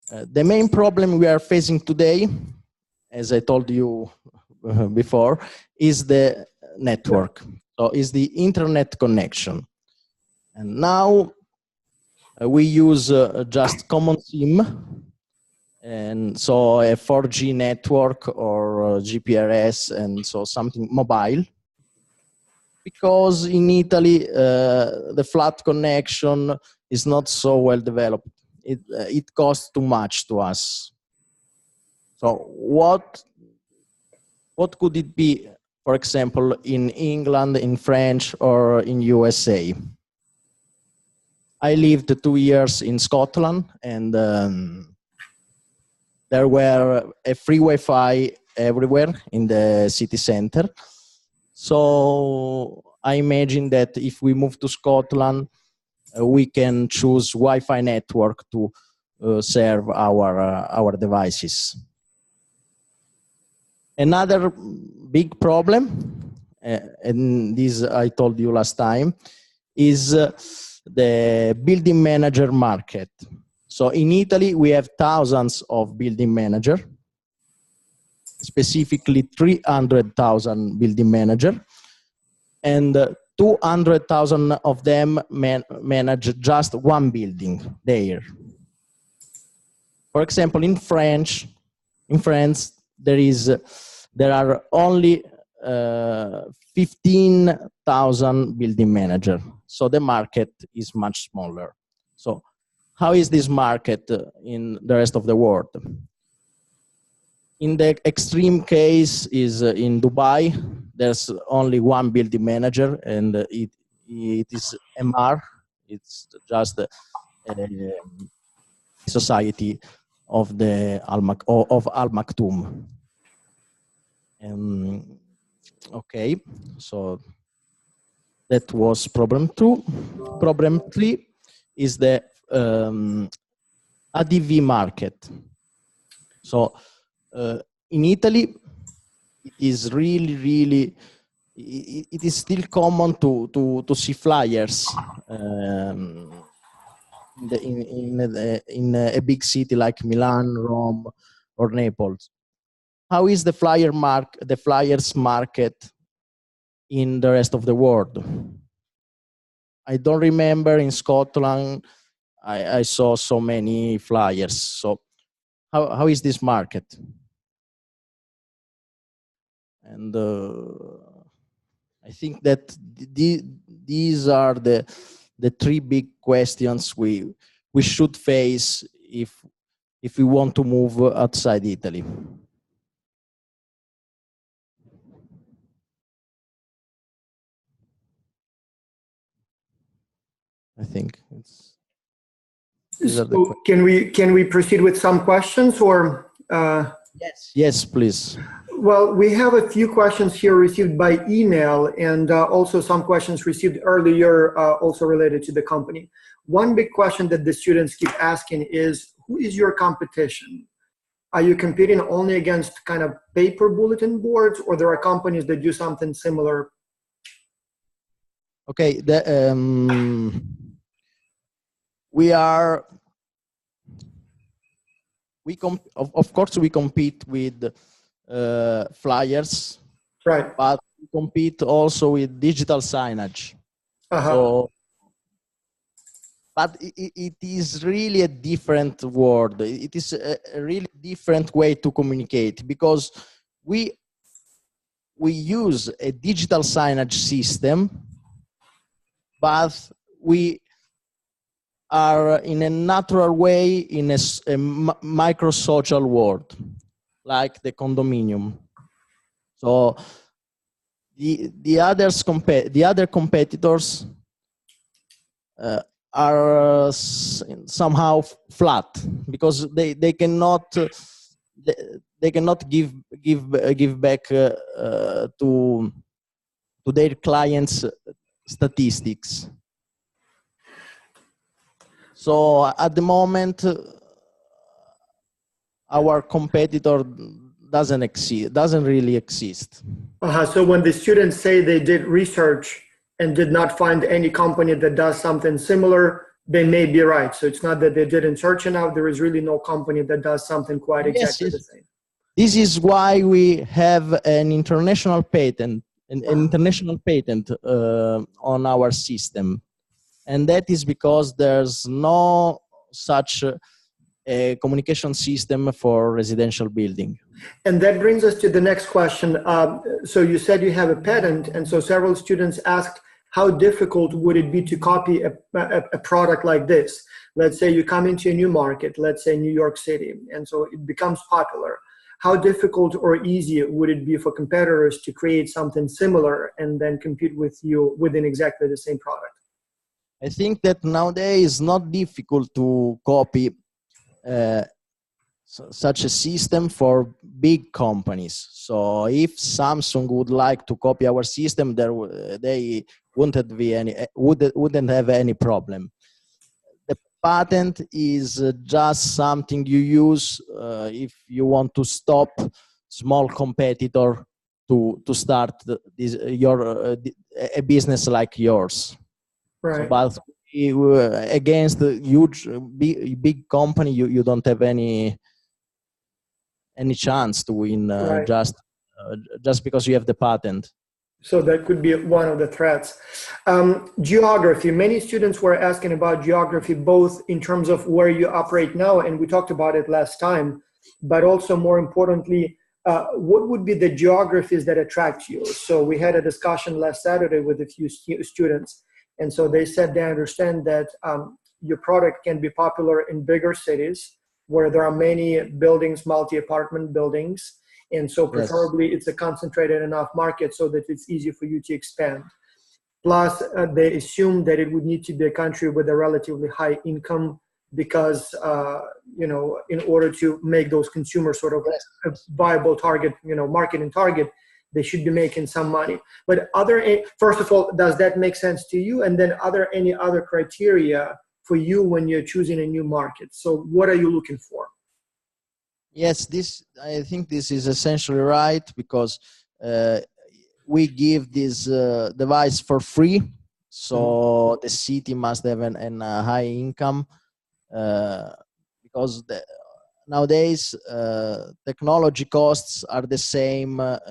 The main problem we are facing today, as I told you before, is the network. So is the internet connection. And now we use just common SIM, and so a 4G network or GPRS, and so something mobile. Because in Italy, the flat connection is not so well developed. It costs too much to us. So what could it be, for example, in England, in French, or in USA? I lived 2 years in Scotland, and there were a free Wi-Fi everywhere in the city center. So I imagine that if we move to Scotland, we can choose Wi-Fi network to serve our devices. Another big problem, and this I told you last time, is the building manager market. So in Italy, we have thousands of building managers, specifically 300,000 building managers, and 200,000 of them manage just one building there. For example, in France, there are only 15,000 building managers, so the market is much smaller. So how is this market in the rest of the world? In the extreme case is in Dubai. There's only one building manager, and it is MR. It's just a society of the Al Maktoum. Okay, so that was problem 2. Problem 3 is the ADV market. So in Italy, it is really it is still common to see flyers in a big city like Milan, Rome, or Naples. How is the flyers market in the rest of the world? I don't remember in Scotland I saw so many flyers. So how is this market? And I think that these are the 3 big questions we should face if we want to move outside Italy. I think it's. So can we proceed with some questions, or? Yes, please. Well, we have a few questions here received by email, and also some questions received earlier, also related to the company. One big question that the students keep asking is, who is your competition? Are you competing only against kind of paper bulletin boards, or there are companies that do something similar? Okay, of course we compete with flyers, right? But we compete also with digital signage. So, but it is really a different world. It is a really different way to communicate, because we use a digital signage system, but we are in a natural way in a micro-social world, like the condominium. So the other competitors are somehow flat, because they cannot give back to their clients statistics. So at the moment, our competitor doesn't really exist. So when the students say they did research and did not find any company that does something similar, they may be right. So it's not that they didn't search enough. There is really no company that does something quite exactly the same. This is why we have an international patent, on our system. And that is because there's no such a communication system for residential building. And that brings us to the next question. So you said you have a patent, and so several students asked, how difficult would it be to copy a product like this? Let's say you come into a new market, let's say New York City, and so it becomes popular. How difficult or easy would it be for competitors to create something similar and then compete with you within exactly the same product? I think that nowadays it's not difficult to copy such a system for big companies. So if Samsung would like to copy our system, they wouldn't have any problem. The patent is just something you use if you want to stop small competitor to start a business like yours. Right. So, but against the huge big company, you don't have any chance to win right. just because you have the patent. So that could be one of the threats. Geography. Many students were asking about geography, both in terms of where you operate now, and we talked about it last time, but also more importantly, what would be the geographies that attract you? So we had a discussion last Saturday with a few students, and so they said they understand that your product can be popular in bigger cities where there are many buildings, multi-apartment buildings, and so preferably it's a concentrated enough market so that it's easy for you to expand. Plus, they assume that it would need to be a country with a relatively high income because, you know, in order to make those consumers sort of a viable target, you know, marketing target, they should be making some money. But first of all, does that make sense to you? And then are there any other criteria for you when you're choosing a new market? So what are you looking for? Yes, I think this is essentially right, because we give this device for free. So the city must have a high income because nowadays technology costs are the same all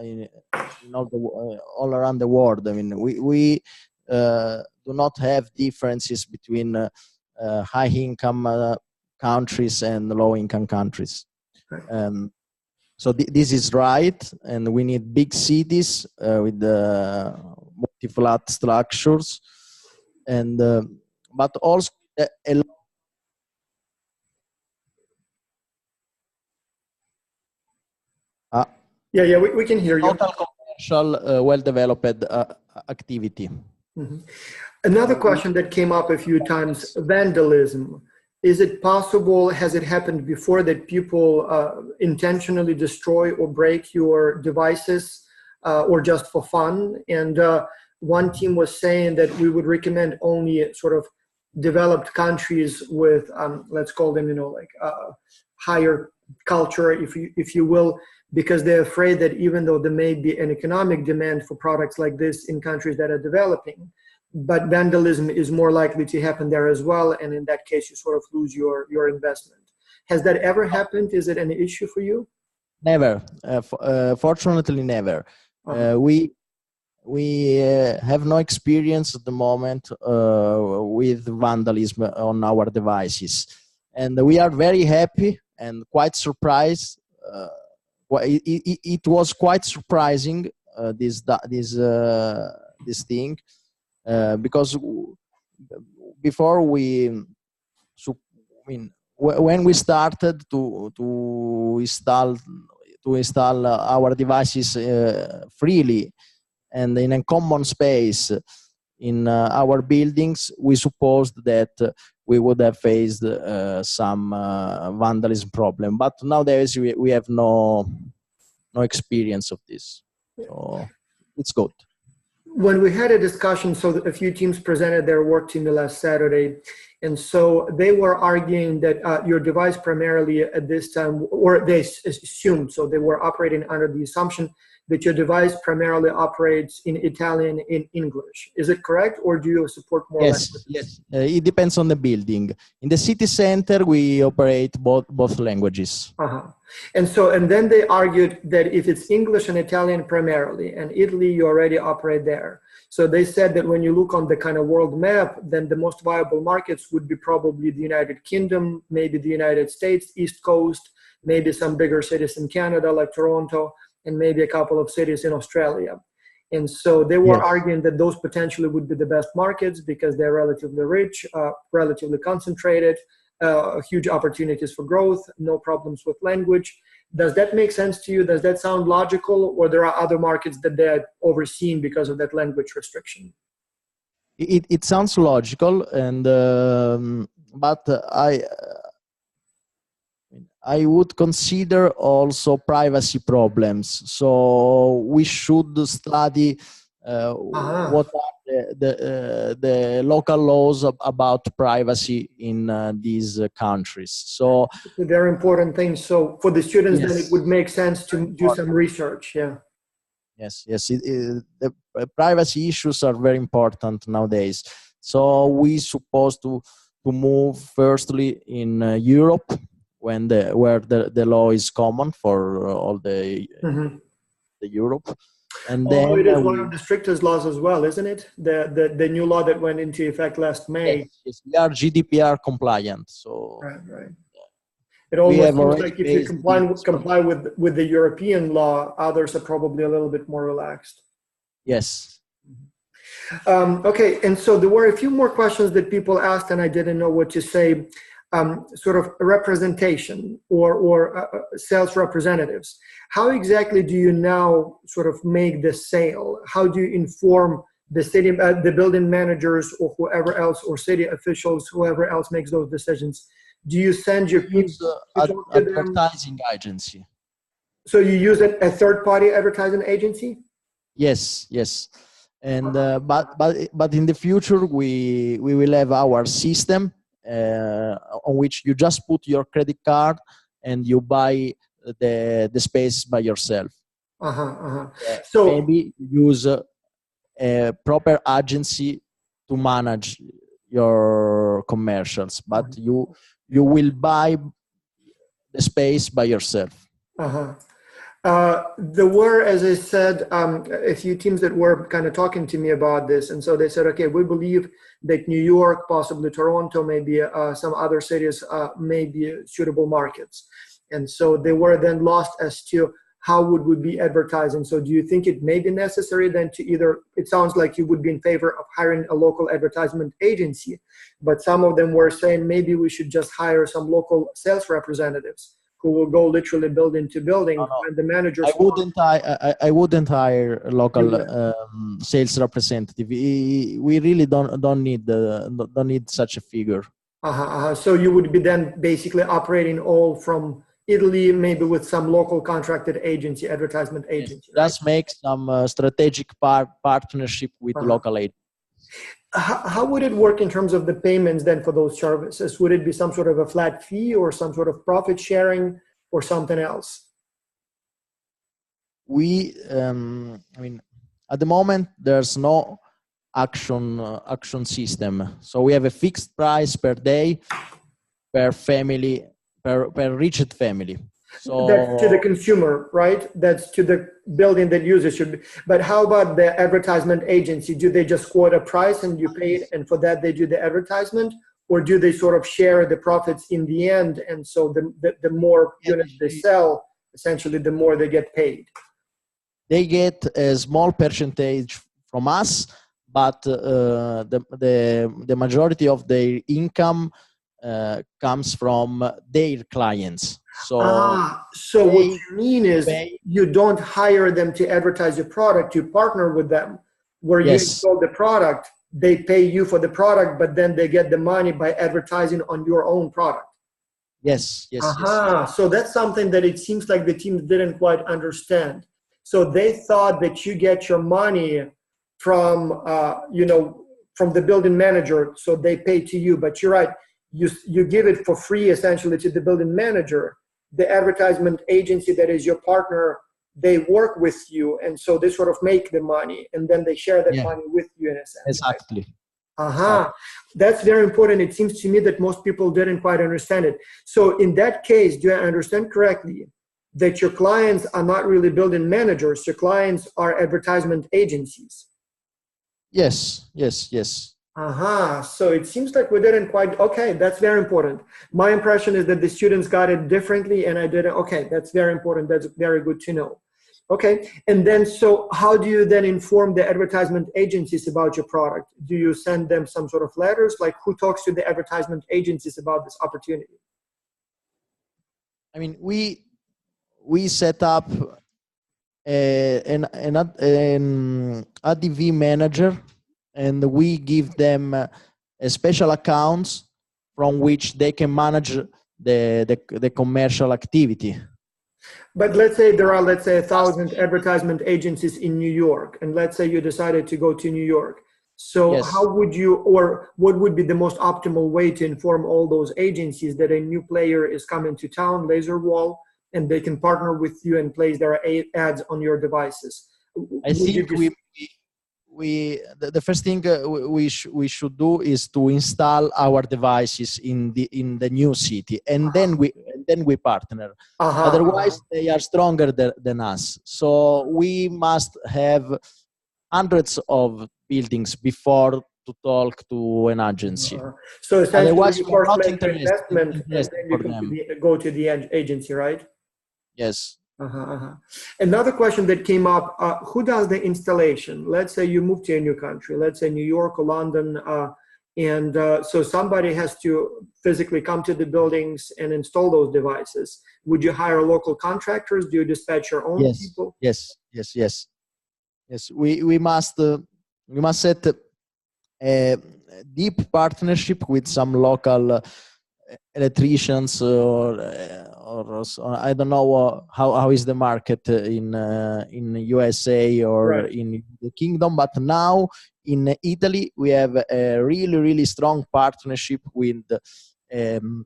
around the world. I mean, we do not have differences between high income countries and low income countries. So this is right, and we need big cities with multi-flat structures, and but also a lot. Yeah, we can hear you. Total commercial, well-developed activity. Mm-hmm. Another question that came up a few times: vandalism. Is it possible, has it happened before, that people intentionally destroy or break your devices or just for fun? And one team was saying that we would recommend only sort of developed countries with, let's call them, you know, like higher culture, if you will, because they're afraid that even though there may be an economic demand for products like this in countries that are developing, but vandalism is more likely to happen there as well, and in that case you sort of lose your investment. Has that ever happened? Is it an issue for you? Never. Fortunately, never. We have no experience at the moment with vandalism on our devices, and we are very happy and quite surprised. It was quite surprising this thing. Because before when we started to install our devices freely and in a common space in our buildings, we supposed that we would have faced some vandalism problem. But nowadays we have no experience of this, so it's good. When we had a discussion, so a few teams presented their work to me last Saturday, and so they were arguing that your device primarily at this time, or they assumed, so they were operating under the assumption that your device primarily operates in Italian and English. Is it correct, or do you support more languages? Yes. It depends on the building. In the city center, we operate both languages. And then they argued that if it's English and Italian primarily, and Italy, you already operate there. So they said that when you look on the kind of world map, then the most viable markets would be probably the United Kingdom, maybe the United States, East Coast, maybe some bigger cities in Canada like Toronto, and maybe a couple of cities in Australia. And so they were arguing that those potentially would be the best markets because they're relatively rich, relatively concentrated, huge opportunities for growth, no problems with language. Does that make sense to you? Does that sound logical, or there are other markets that they're overseen because of that language restriction? It sounds logical, and but I would consider also privacy problems. So we should study what are the local laws about privacy in these countries. So it's a very important thing. So for the students, then it would make sense to do some research. Yeah. Yes. The privacy issues are very important nowadays. So we supposed to move firstly in Europe, where the law is common for all the Europe. And then it is one of the strictest laws as well, isn't it? The new law that went into effect last May. Yes, we are GDPR compliant. So right. It almost seems like if you comply with the European law, others are probably a little bit more relaxed. Yes. Okay, and so there were a few more questions that people asked, and I didn't know what to say. Sort of representation or sales representatives. How exactly do you now sort of make the sale? How do you inform the city, the building managers, or whoever else, or city officials, whoever else makes those decisions? Do you send your people to advertising agency? So you use a third-party advertising agency? Yes. And but in the future we will have our system on which you just put your credit card and you buy the space by yourself. So maybe use a proper agency to manage your commercials, but you will buy the space by yourself. There were, as I said, a few teams that were kind of talking to me about this. And so they said, okay, we believe that New York, possibly Toronto, maybe some other cities may be suitable markets. And so they were then lost as to how would we be advertising. So do you think it may be necessary then to either, it sounds like you would be in favor of hiring a local advertisement agency, but some of them were saying maybe we should just hire some local sales representatives who will go literally building to building, and the managers. I wouldn't hire a local sales representative. We really don't need such a figure. So you would be then basically operating all from Italy, maybe with some local contracted agency, advertisement agency. Yes, just make some strategic partnership with local agencies. How would it work in terms of the payments then for those services? Would it be some sort of a flat fee or some sort of profit sharing or something else? I mean, at the moment, there's no action system. So we have a fixed price per day, per family, per reached family. So that's to the consumer, right? That's to the building that uses should be. But how about the advertisement agency? Do they just quote a price and you pay it, and for that they do the advertisement, or do they sort of share the profits in the end? And so the more units they sell, essentially, the more they get paid. They get a small percentage from us, but the majority of their income comes from their clients. So what you mean is you don't hire them to advertise your product, you partner with them. Where you install the product, they pay you for the product, but then they get the money by advertising on your own product. Yes. So that's something that it seems like the teams didn't quite understand. So they thought that you get your money from, from the building manager, so they pay to you, but you're right. You give it for free essentially to the building manager. The advertisement agency that is your partner they work with you, and so they sort of make the money, and then they share that Yeah, money with you in a sense. exactly. Aha, that's very important. It seems to me that most people didn't quite understand it. So in that case, do I understand correctly that your clients are not really building managers, your clients are advertisement agencies? Yes, yes, yes. Aha, so it seems like we didn't quite, okay, that's very important. My impression is that the students got it differently and I didn't, okay, that's very important. That's very good to know. Okay, and then so how do you then inform the advertisement agencies about your product? Do you send them some sort of letters? Like who talks to the advertisement agencies about this opportunity? I mean, we set up an ADV manager, and we give them a special accounts from which they can manage the commercial activity. But let's say there are, let's say, 1,000 advertisement agencies in New York, and let's say you decided to go to New York. So Yes. how would you, or what would be the most optimal way to inform all those agencies that a new player is coming to town, laser wall, and they can partner with you and place their ads on your devices? I think the first thing we should do is to install our devices in the new city, and then we partner. Otherwise, they are stronger than us. So we must have hundreds of buildings before to talk to an agency. So essentially, Otherwise, you we are first not make your investment, and then you go to the agency, right? Yes. Another question that came up, who does the installation? Let's say you move to a new country, let's say New York or London, and so somebody has to physically come to the buildings and install those devices. Would you hire local contractors? Do you dispatch your own people? Yes. We must set a deep partnership with some local electricians, or I don't know how is the market in USA or in the Kingdom, but now in Italy we have a really strong partnership with an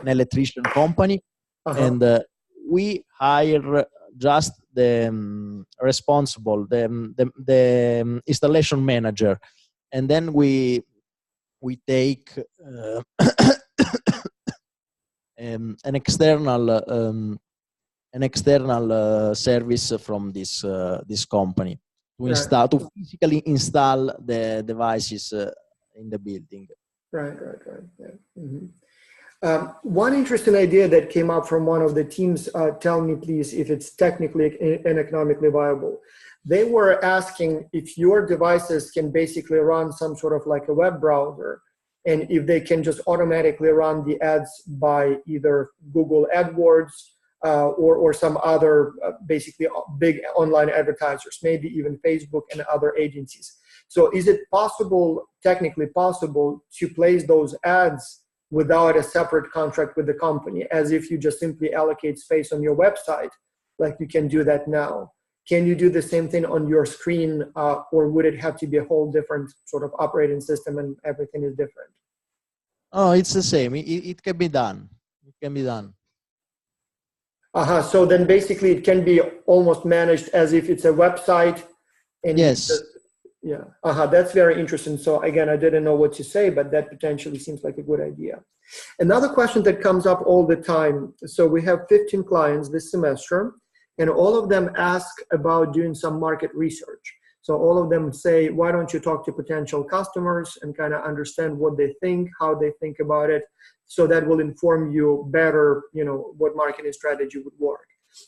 electrician company, and we hire just the responsible, the installation manager, and then we take an external service from this company to physically install the devices in the building. Right. One interesting idea that came up from one of the teams, tell me please if it's technically and economically viable. They were asking if your devices can basically run some sort of like a web browser, and if they can just automatically run the ads by either Google AdWords or some other basically big online advertisers, maybe even Facebook and other agencies. So is it possible, technically possible, to place those ads without a separate contract with the company, as if you just simply allocate space on your website, like you can do that now? Can you do the same thing on your screen, or would it have to be a whole different sort of operating system and everything is different? Oh, it's the same. It can be done. It can be done. So then basically it can be almost managed as if it's a website. And yes. That's very interesting. So again, I didn't know what to say, but that potentially seems like a good idea. Another question that comes up all the time. So we have 15 clients this semester, and all of them ask about doing some market research. So all of them say, why don't you talk to potential customers and kind of understand what they think, how they think about it, so that will inform you better, what marketing strategy would work.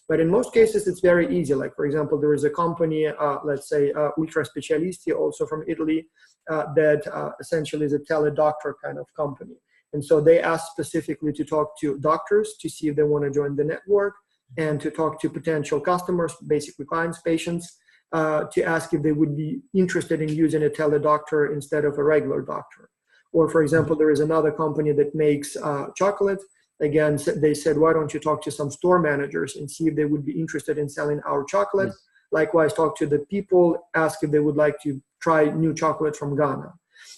But in most cases, it's very easy. Like, for example, there is a company, let's say Ultra Specialisti, also from Italy, that essentially is a tele-doctor kind of company. And so they ask specifically to talk to doctors to see if they want to join the network, and to talk to potential customers, basically clients, patients, to ask if they would be interested in using a tele-doctor instead of a regular doctor. Or, for example, there is another company that makes chocolate. Again, they said, why don't you talk to some store managers and see if they would be interested in selling our chocolate? Yes. Likewise, talk to the people, ask if they would like to try new chocolate from Ghana.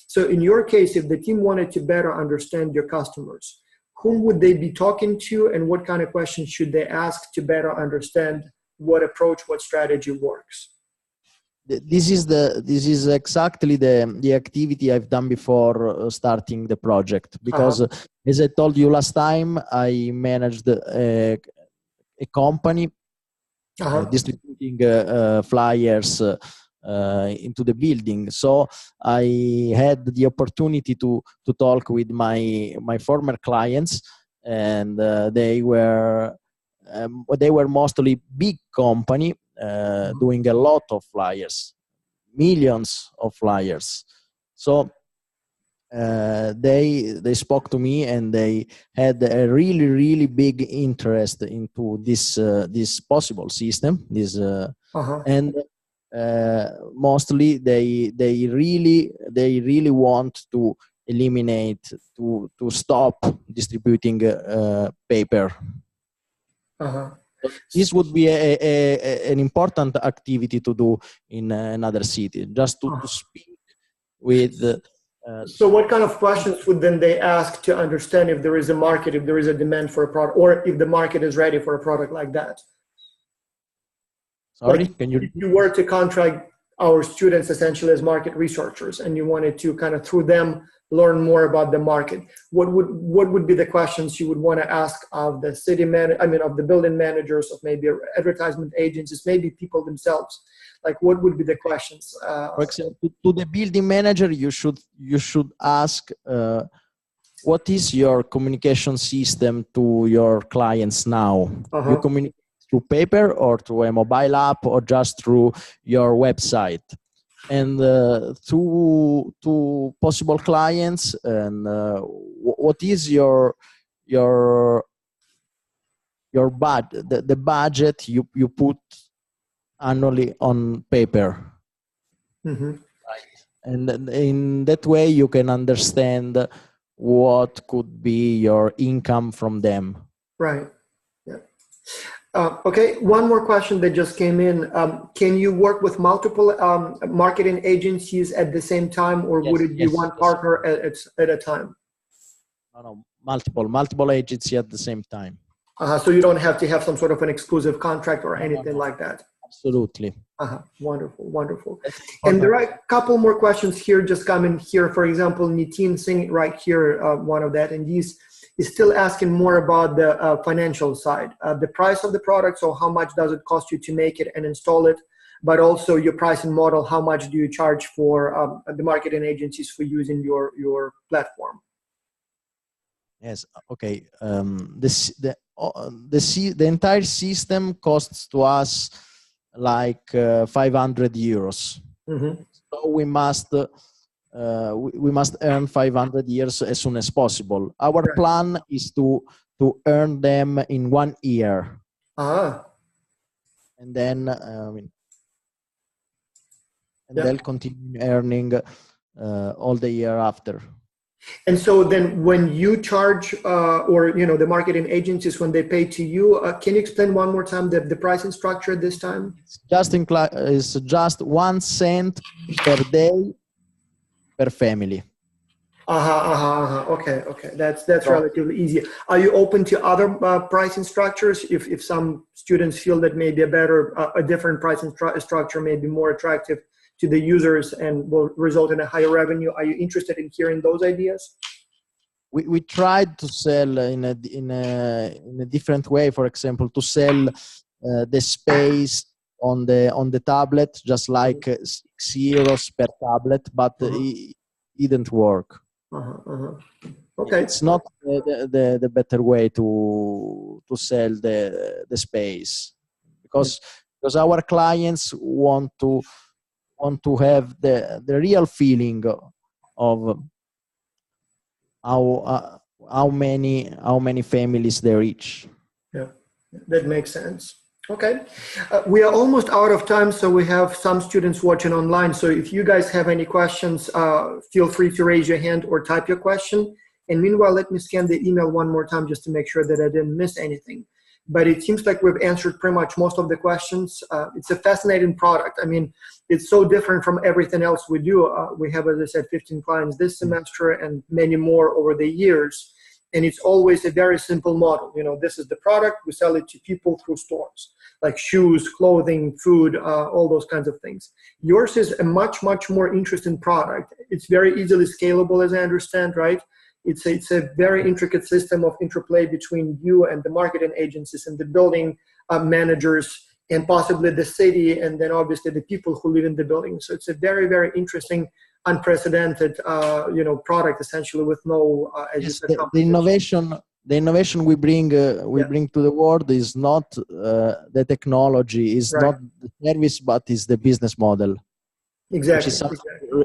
So in your case, if the team wanted to better understand your customers, whom would they be talking to, and what kind of questions should they ask to better understand what approach, what strategy works? This is exactly the activity I've done before starting the project, because as I told you last time, I managed a company distributing flyers into the building. So I had the opportunity to talk with my former clients, and they were mostly big company doing a lot of flyers, millions of flyers. So they spoke to me, and they had a really big interest into this possible system. And mostly they really want to eliminate, to stop distributing paper. This would be an important activity to do in another city, just to speak with. So what kind of questions would then they ask to understand if there is a market, if there is a demand for a product, or if the market is ready for a product like that? Sorry, like, can you? If you were to contract our students essentially as market researchers, and you wanted to kind of through them learn more about the market, what would be the questions you would want to ask of the city of the building managers, of maybe advertisement agencies, maybe people themselves? Like, what would be the questions? For example, to the building manager, you should ask, what is your communication system to your clients now? You communicate through paper, or through a mobile app, or just through your website? And to possible clients, and what is your budget, the budget you put annually on paper? Right. And in that way you can understand what could be your income from them. Right. Yeah. Okay, one more question that just came in. Can you work with multiple marketing agencies at the same time, or would it be one partner at a time? No, multiple agencies at the same time. So you don't have to have some sort of an exclusive contract or anything like that? Absolutely. Wonderful. And there are a couple more questions here just coming here. For example, Nitin Singh right here, one of that, and he's still asking more about the financial side, the price of the product. So how much does it cost you to make it and install it? But also your pricing model, how much do you charge for the marketing agencies for using your platform? Yes. Okay. The entire system costs to us like 500 euros. So we must earn 500 euros as soon as possible. Our plan is to earn them in 1 year. And then they'll continue earning all the year after. And so then when you charge, or the marketing agencies, when they pay to you, can you explain one more time the pricing structure this time? It's just 1 cent per day per family. Okay. That's relatively easy. Are you open to other pricing structures? If some students feel that maybe a different pricing structure may be more attractive to the users and will result in a higher revenue, are you interested in hearing those ideas? We tried to sell in a different way. For example, to sell the space on the tablet, just like 6 euros per tablet, but it didn't work. Okay, it's not the better way to sell the space, because our clients want to have the real feeling of how many families they reach. Yeah, that makes sense. Okay, we are almost out of time, so we have some students watching online. So if you guys have any questions, feel free to raise your hand or type your question. And meanwhile, let me scan the email one more time just to make sure that I didn't miss anything. But it seems like we've answered pretty much most of the questions. It's a fascinating product. I mean, it's so different from everything else we do. We have, as I said, 15 clients this semester and many more over the years. And it's always a very simple model. You know, this is the product, we sell it to people through stores, like shoes, clothing, food, all those kinds of things. Yours is a much, much more interesting product. It's very easily scalable, as I understand, right? It's a very intricate system of interplay between you and the marketing agencies and the building managers and possibly the city, and then obviously the people who live in the building. So it's a very, very interesting, unprecedented, you know, product essentially with no, as you said, the innovation we bring to the world is not the technology, is not the service, but is the business model. Exactly. Which is something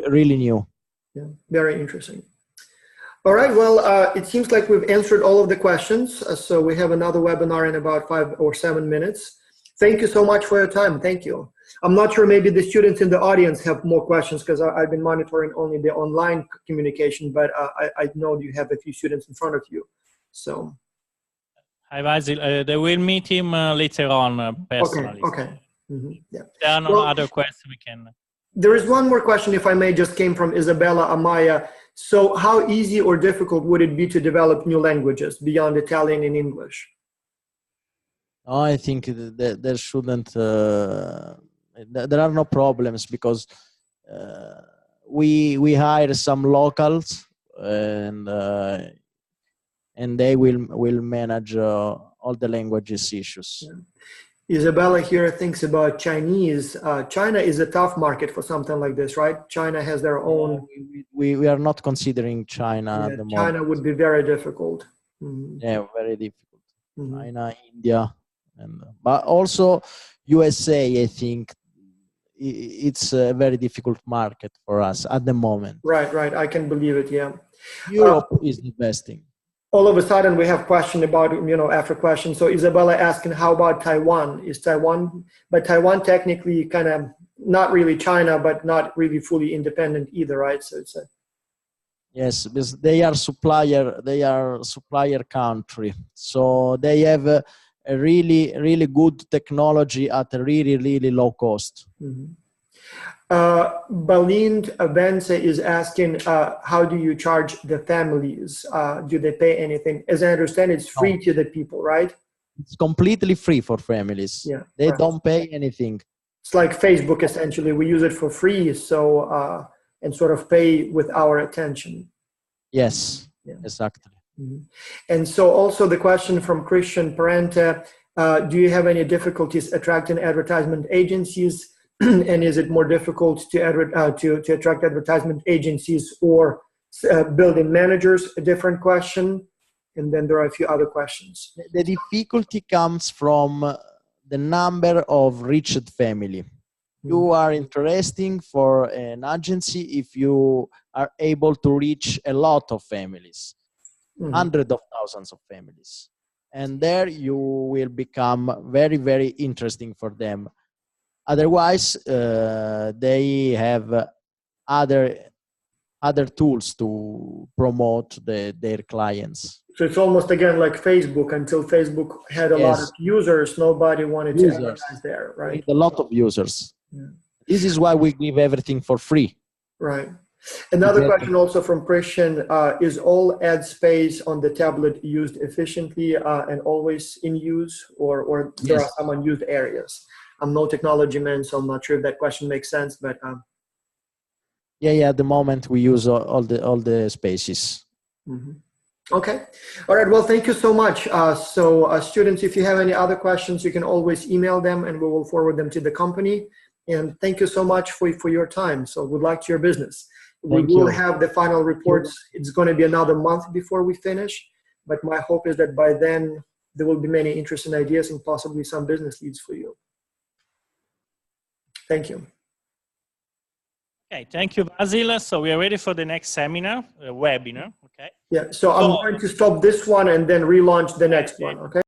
really new. Yeah, very interesting. All right, well, it seems like we've answered all of the questions. So we have another webinar in about 5 or 7 minutes. Thank you so much for your time. Thank you. I'm not sure, maybe the students in the audience have more questions because I've been monitoring only the online communication, but I know you have a few students in front of you. So. Hi, Vasil. They will meet him later on personally. Okay. Mm-hmm. Yeah. There are no other questions we can. There is one more question, if I may, just came from Isabella Amaya. So how easy or difficult would it be to develop new languages beyond Italian and English? I think that there shouldn't, there are no problems because we hire some locals and they will manage all the languages issues. Yeah. Isabella here thinks about Chinese. China is a tough market for something like this, right? China has their own. We are not considering China at the moment. China would be very difficult. Mm-hmm. Yeah, very difficult. Mm-hmm. China, India, but also USA. I think it's a very difficult market for us at the moment. Right. I can believe it. Yeah. Europe is the best thing. All of a sudden we have question about, you know, after question. So Isabella asking, how about Taiwan? But Taiwan technically kind of not really China, but not really fully independent either, right? So it's yes, because they are supplier country. So they have a really, really good technology at a really, really low cost. Mm-hmm. Balind Vence is asking, how do you charge the families? Do they pay anything? As I understand, it's free to the people, right? It's completely free for families. Yeah, they don't pay anything. It's like Facebook, essentially. We use it for free, so and sort of pay with our attention. Yes, exactly. Mm-hmm. And so also the question from Christian Parente, do you have any difficulties attracting advertisement agencies? And is it more difficult to attract advertisement agencies or building managers? A different question. And then there are a few other questions. The difficulty comes from the number of reached family. You are interesting for an agency if you are able to reach a lot of families, hundreds of thousands of families. And there you will become very, very interesting for them. Otherwise, they have other tools to promote their clients. So it's almost again like Facebook. Until Facebook had a lot of users, nobody wanted to advertise there, right? A lot of users. Yeah. This is why we give everything for free. Right. Another question also from Christian, is all ad space on the tablet used efficiently and always in use, or there are some unused areas? I'm no technology man, so I'm not sure if that question makes sense, but at the moment we use all the spaces. Mm-hmm. Okay. All right. Well, thank you so much. So students, if you have any other questions, you can always email them and we will forward them to the company. And thank you so much for your time. So good luck to your business. We will have the final reports. It's going to be another month before we finish, but my hope is that by then there will be many interesting ideas and possibly some business leads for you. Thank you. Okay, thank you, Vasil. So we are ready for the next seminar, webinar. Okay. Yeah, so I'm going to stop this one and then relaunch the next one, okay?